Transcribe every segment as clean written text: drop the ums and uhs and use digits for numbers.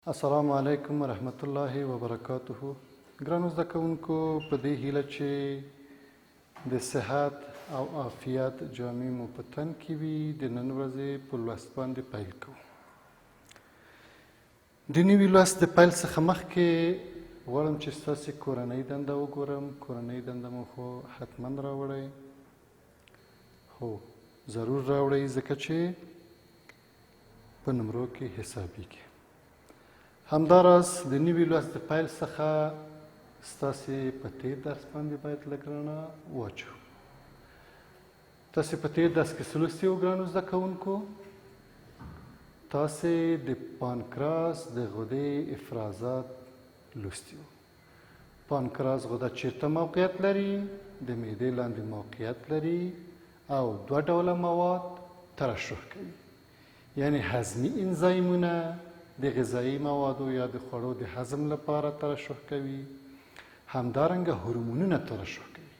السلام علیکم ورحمت الله وبرکاته. ګرانو زده کوونکو، په دې هیله چې د صحت او عافیت جامې مو په تن کې وي، د نن ورځې په لوست باندې پیل کوو. د نوي لوست د پیل څخه مخکې غواړم چې ستاسې کورنۍ دنده وګورم. کورنۍ دنده مو خو حتما راوړئ. هو ضرور راوړئ، ځکه چې په نمرو کې حسابیږي. همداراز د نوي لوست د پیل څخه ستاسې په تېر درس باندې باید لږ رڼا واچوو. تاسې په تېر درس کې څه لوستي وو ګرانو زده کوونکو؟ تاسې د پانکراس د غدې افرازات لوستي وو. پانکراس غده چیرته موقعیت لري؟ د معدې لاندې موقعیت لري او دوه ډوله مواد ترشح کوي، یعنی هضمي انزایمونه د غذایي موادو یا د خوړو د هضم لپاره ترشح کوي. همدارنګه هورمونونه ترشح کوي،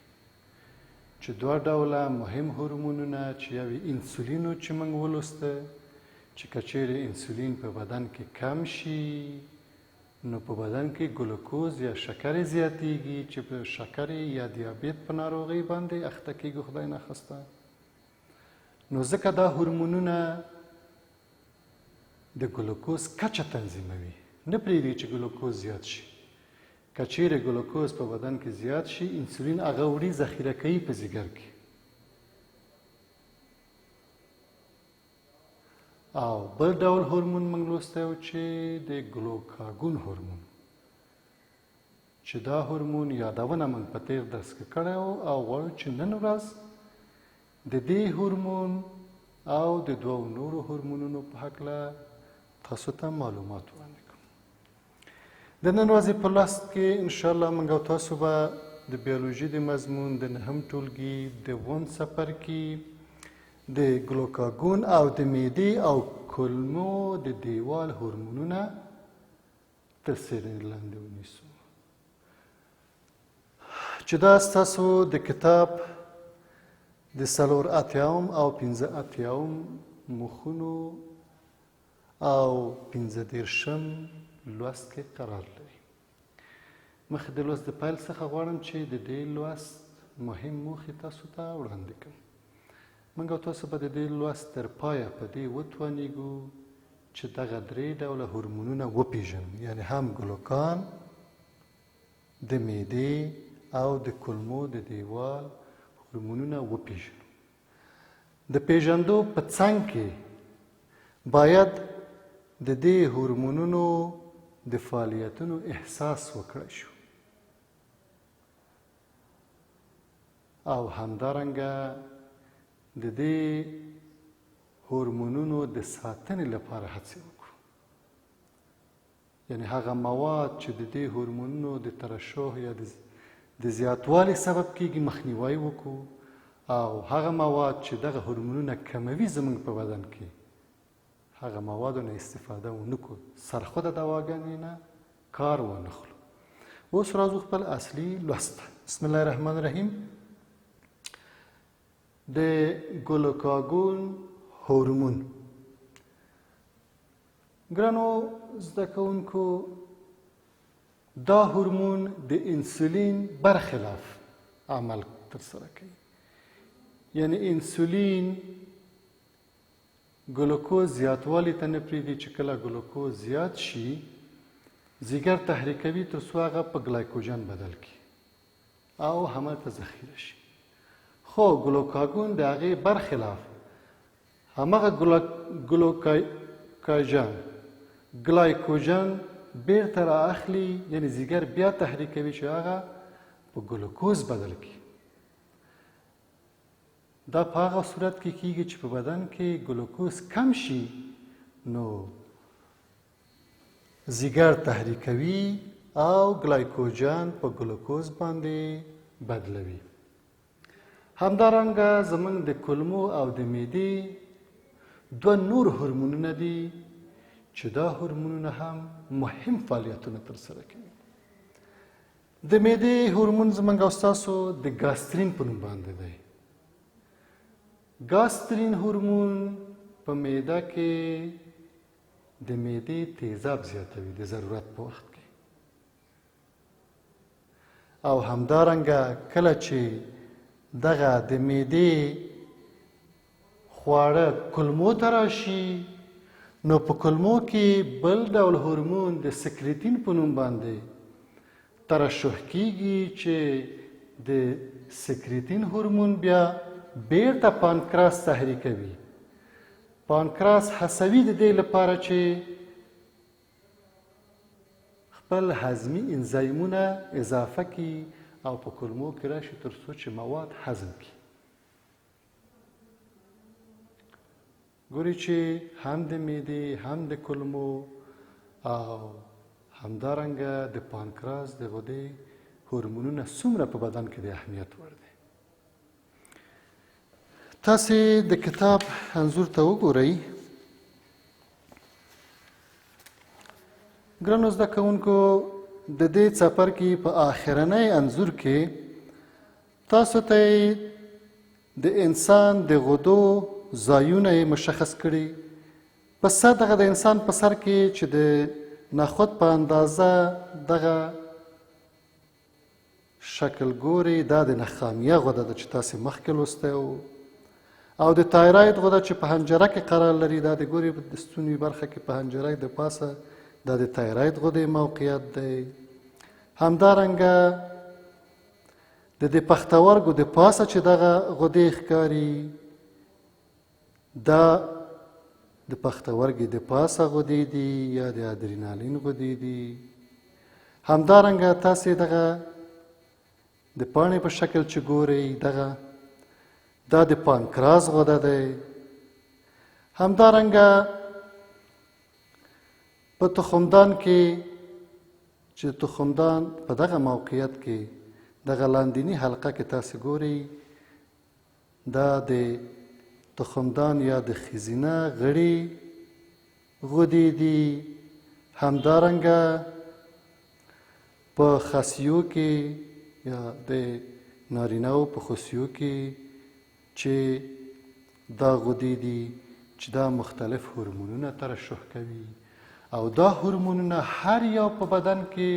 چې دوه ډوله مهم هورمونونه چې یو یې انسولین و چې موږ ولوسته، چې که چیرې انسولین په بدن کې کم شي نو په بدن کې ګلوکوز یا شکر زیاتیږي، چې په شکر یا دیابیت په ناروغۍ باندې اخته کیږي، خدای نخواسته. نو ځکه دا هورمونونه د ګلوکوز کچه تنظیموي، نه پرېږدي چې ګلوکوز زیات شي. که چیرې ګلوکوز په بدن کې زیات شي، انسولین هغه وړي ذخیره کوي په ځیګر کې، او بل ډول هورمون موږ لوستی و چې د ګلوکاګون هورمون، چې دا هورمون یادونه موږ په تېر درس کې کړی و، او غواړو چې نن ورځ د دې هورمون او د دوو نورو هورمونونو په هکله تاسو ته معلومات وړاندې کړم. د نن ورځې په لوست کې انشاءالله موږ او تاسو به د بیولوژي د مضمون د 9 ټولګي د 1 څپرکي د ګلوکاګون او د معدې او کولمو د دیوال هورمونونه تر څیړنې لاندې ونیسو، چې دا ستاسو د کتاب د 84 او 85 مخونو او 15 لوست کې قرار لري. مخکې د لوست د پیل څخه غواړم چې د دې لوست مهم موخې تاسو ته وړاندې کړم. موږ او تاسو به د دې لوست تر پایه په دې وتوانیږو چې دغه 3 ډوله هورمونونه وپیژنو، یعنی هم ګلوکان، د معدې او د کولمو د دیوال هورمونونه وپیژنو. د پیژندو په څنګ کې باید د دې هورمونونو د فعالیتونو احساس وکړی شو، او همدارنګه د دې هورمونونو د ساتنې لپاره هڅې وکړو، یعنی هغه مواد چې د دې هورمونونو د ترشح یا د زیاتوالي سبب کیږي مخنیوی وکړو، او هغه مواد چې دغه هورمونونه کموي زموږ په بدن کې، هغه موادو نه استفاده ونه کړو، سرخوده دواګانې نه کار ونه خلو. اوس راځو خپل اصلي لوست. بسم الله الرحمن الرحیم. د ګلوکاګون هورمون. ګرانو زده کوونکو، دا هورمون د انسولین برخلاف عمل ترسره کوي، یعنی انسولین ګلوکوز زیاتوالی ته نه پرېږدي. چې کله ګلوکوز زیات شي، ځیګر تحریکوي تر څو هغه په ګلایکوجن بدل کړي او همالته ذخیره شي. خو ګلوکاګون د هغې برخلاف همغه ګلایکوجن بیرته را اخلي، یعنی ځیګر بیا تحریکوي چې هغه په ګلوکوز بدل کړي. دا په هغه صورت کې کیږي چې په بدن کې ګلوکوز کم شي، نو ځیګر تحریکوي او ګلایکوجن په ګلوکوز باندې بدلوي. همدارنګه زموږ د کولمو او د معدې 2 نور هورمونونه دي، چې دا هورمونونه هم مهم فعالیتونه ترسره کوي. د معدې هورمون زموږ او ستاسو د ګاسترین په نوم باندې دی. ګاسترین هورمون په معده کې د معدې تیزاب زیاتوي د ضرورت په وخت کې. او همدارنګه کله چې دغه د معدې خواړه کولمو ته راشي، نو په کولمو کې بل ډول هورمون د سکریتین په نوم باندې ترشح کیږي، چې د سکریتین هورمون بیا بیرته پانکراس تحریکوي. پانکراس هڅوي د دې لپاره چې خپل هضمي انزایمونه اضافه کړي او په کولمو کې راشي تر څو چې مواد هضم کړي. ګوري چې هم د معدې هم د کولمو او همدارنګه د پانکراس د غدې هورمونونه څومره په بدن کې د اهمیت وړ دي. تاسې د کتاب انځور ته وګورئ. ګرانو زده کوونکو، د دې څپرکي په آخرنی انځور کې تاسو ته د انسان د غدو ځایونه مشخص کړي. په سر دغه د انسان په سر کې چې د نخود په اندازه دغه شکل ګوري، دا د نخامیه غده ده چې تاسې مخکې لوستی وو. او د تایراید غده چې په حنجره کې قرار لري، دا د ګوري د ستوني برخه کې په حنجره د پاسه، دا د تایراید غدې موقعیت دی. همدارنګه د پښتورګو د پاسه چې دغه غدې ښکاري، دا د پښتورګي د پاسه غدې دي یا د ادرینالین غدې دي. همدارنګه تاسې دغه د پاڼې په شکل چې ګورئ، دا د پانکراس غده دی. همدارنګه په تخمدان کې چې تخمدان په دغه موقعیت کې دغه لاندینی حلقه کې تاسې ګورئ، دا د تخمدان یا د ښځینه غړي غدې دي. همدارنګه په خصیو کې یا د نارینه‌و په خصیو کې چې دا غدې دي چې دا مختلف هورمونونه ترشح کوي. او دا هورمونونه هر یو په بدن کې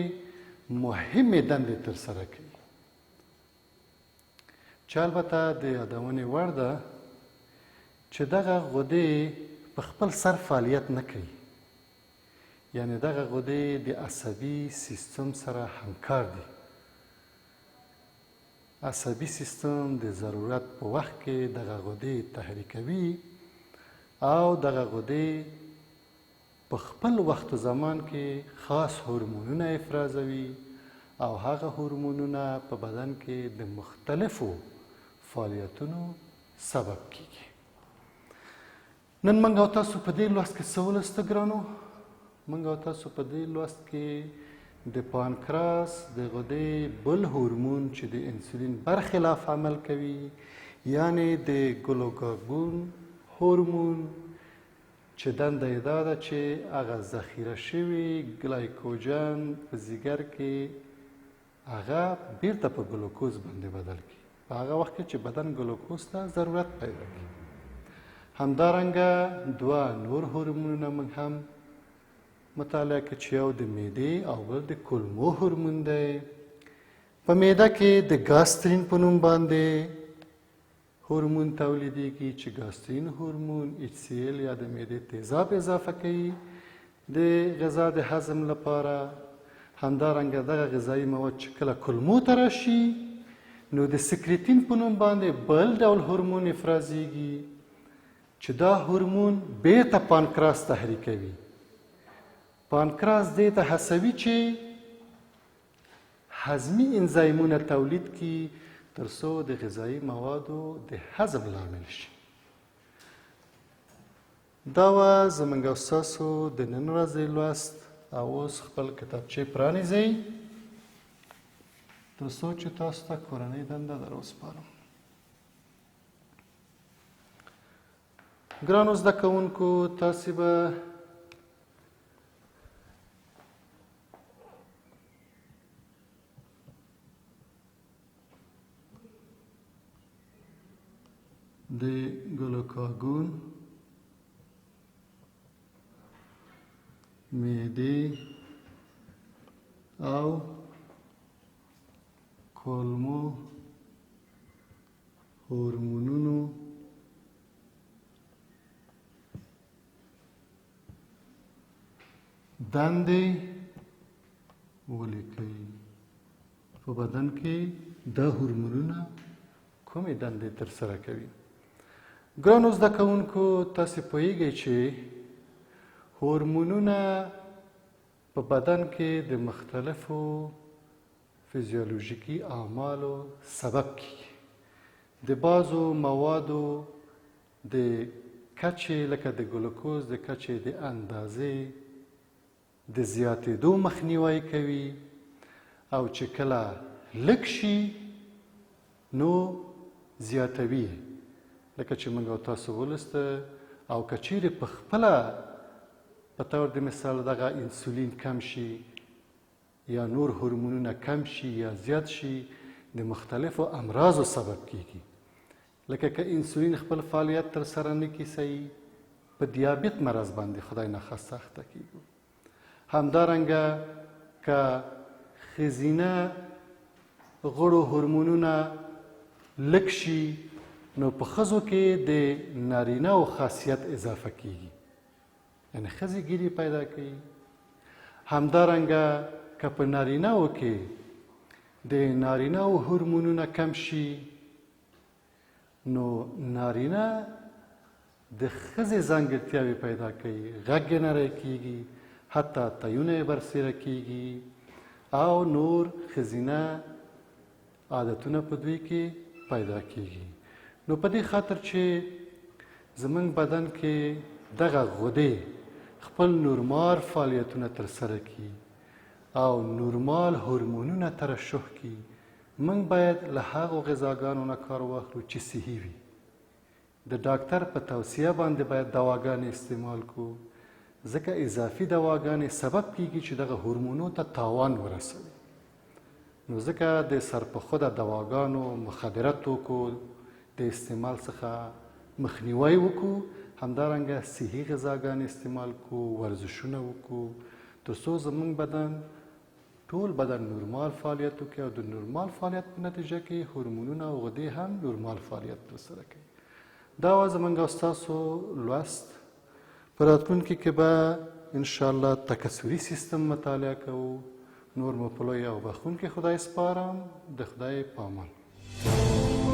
مهمې دندې ترسره کوي، چې البته د یادونې وړ ده چې دغه غدې په خپل سر فعالیت نه کوي. یعنی دغه غدې د عصبي سیستم سره همکار دي. عصبي سیستم د ضرورت په وخت کې دغه غدې تحریکوي او دغه غدې په خپل وخت و زمان کې خاص هورمونونه افرازوي او هغه هورمونونه په بدن کې د مختلفو فعالیتونو سبب کیږي. نن موږ او تاسو په دې لوست کې څه ولوسته ګرانو؟ موږ او تاسو په دې لوست کې د پانکراس د غدې بل هورمون چې د انسولین برخلاف عمل کوي، یعنی د ګلوکاګون هورمون، چې دنده یې دا ده چې هغه ذخیره شوي ګلایکوجن په ځیګر کې هغه بیرته په ګلوکوز باندې بدل کړي په هغه وخت کې چې بدن ګلوکوز ته ضرورت پیدا کړي. همدارنګه دوه نور هورمونونه موږ هم مطالعه کړو چې یو د معدې او بل د کولمو هورمون دی. په معده کې د ګاسترین په نوم باندې هورمون تولیدېږي چې ګاسترین هورمون HCl یا د معدې تیزاب اضافه کوي د غذا د هضم لپاره. همدارنګه دغه غذایي مواد چې کله کولمو ته راشي، نو د سکریتین په نوم باندې بل ډول هورمون افرازېږي چې دا هورمون بیرته پانکراس تحریکوي. پانکراس دې ته هڅوي چې هضمي انزایمونه تولید کړي تر څو د غذایي موادو د هضم لامل شي. دا وه زموږ او ستاسو د نن ورځې لوست. او اوس خپل کتابچې پرانیزئ تر څو چې تاسو ته کورنۍ دنده در وسپارم. ګرانو زده کوونکو، تاسې به د ګلوکاګون معدې او کولمو هورمونونو دندې ولیکئ. په بدن کې دا هورمونونه کومې دندې ترسره کوي؟ ګرانو زده کوونکو، تاسې پوهیږئ چې هورمونونه په بدن کې د مختلفو فزیولوژیکي اعمالو سبب کیږي. د بعضو موادو د کچې لکه د ګلوکوز د کچې د اندازې د زیاتېدو مخنیوی کوي، او چې کله لږ شي نو زیاتوي. لکه چې موږ او تاسو ولسته، او که چیرې په خپله په طور د مثال دغه انسولین کم شي یا نور هورمونونه کم شي یا زیات شي، د مختلفو امراضو سبب کیږي. لکه که انسولین خپل فعالیت ترسره نه کړي صحیح، په دیابیت مرض باندې خدای نخواسته اخته کیږو. همدارنګه که ښځینه غړو هورمونونه لږ شي نو په ښځو کې د نارینه‌و خاصیت اضافه کیږي، یعنې ښځې ګیرې پیدا کوي. همدارنګه که په نارینه‌و کې د نارینه‌و هورمونونه کم شي نو نارینه د ښځې ځانګړتیاوې پیدا کوي، غږ یې نری کیږي، حتی تیونه یې برسېره کیږي، او نور ښځینه عادتونه په دوی کې پیدا کیږي. نو په دې خاطر چې زموږ بدن کې دغه غدې خپل نورمال فعالیتونه ترسره کړي او نورمال هورمونونه ترشح کړي، موږ باید له هغو غذاګانو نه کار واخلو چې صحي وي. د ډاکټر په توصیه باندې باید دواګانې استعمال کړو، ځکه اضافي دواګانې سبب کیږي چې دغه هورمونو ته تاوان ورسوي. نو ځکه د سرپخوده دواګانو، مخدره توکو د استعمال څخه مخنیوی وکړو، همدارنګه صحي غذاګانې استعمال کړو، ورزشونه وکړو، تر څو زموږ بدن ټول بدن نورمال فعالیت وکړي، او د نورمال فعالیت په نتیجه کې هورمونونه او غدې هم نورمال فعالیت ترسره کوي. دا وه زموږ او ستاسو لوست. په راتلونکي کې به انشاءالله تکثري سیستم مطالعه کوو. نور مو په لوی او بخښونکي خدای سپارم. د خدای په امان.